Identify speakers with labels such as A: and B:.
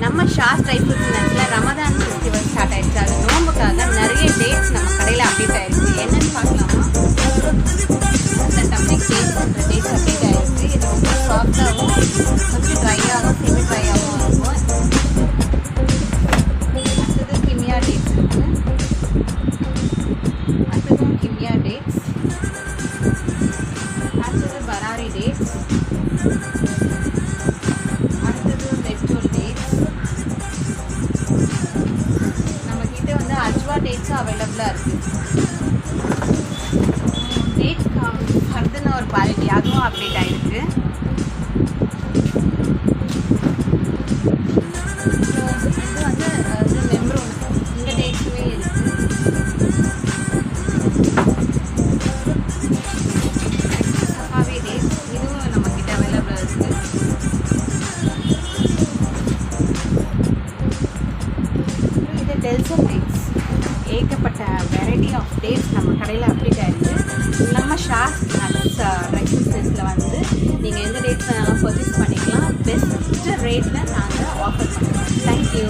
A: நம்ம ஷாஸ் dry fruits நட்ஸில் ரமதான் ஃபெஸ்டிவல் ஸ்டார்ட் ஆயிடுச்சு. அது நோம்புக்காக நிறைய டேட்ஸ் நம்ம கடையில் அப்டேட் ஆயிடுச்சு. என்னென்னு பார்க்கலாமா? இந்த டம்மிக் டேட்ஸ்ன்ற டேட்ஸ் அப்டேட் ஆயிடுச்சு. இது ரொம்ப சாஃப்டாகவும் கொஞ்சம் ட்ரையாகவும் செமி ட்ரையாகவும் இருக்கும். அடுத்தது கிமியா டேட்ஸ் இருக்குது. அடுத்ததும் கிமியா டேட்ஸ். அடுத்தது பராரி டேட்ஸ். அடுத்தது வெஜ்டோல் டேட்ஸ். நம்மக்கிட்ட வந்து அஜ்வா டேட்ஸும் அவைலபிளாக இருக்குது. டேட்ஸ் ஃபர்தர்னு ஒரு குவாலிட்டி அதுவும் அப்டேட் ஆகிருக்கு. இது வந்து மெம்ப்ரோன் இந்த டேட்ஸுமே இருக்குது. சஃபாவி டேட்ஸ் இதுவும் நம்மக்கிட்ட அவைலபிளாக இருக்குது. இது டெல்சம் டேட்ஸ். ஏகப்பட்ட வெரைட்டி ஆஃப் டேட்ஸ் நம்ம கடையில் அப்டேட் ஆகிருக்கு. நம்ம ஷாஸ் நட்ஸ் ரெசிஸ்டன்ஸில் வந்து நீங்கள் எந்த டேட்ஸ் வேணாலும் பர்ச்சேஸ் பண்ணிக்கலாம். பெஸ்ட்டு ரேட்டில் நாங்கள் ஆஃபர் பண்ணுறோம். தேங்க்யூ.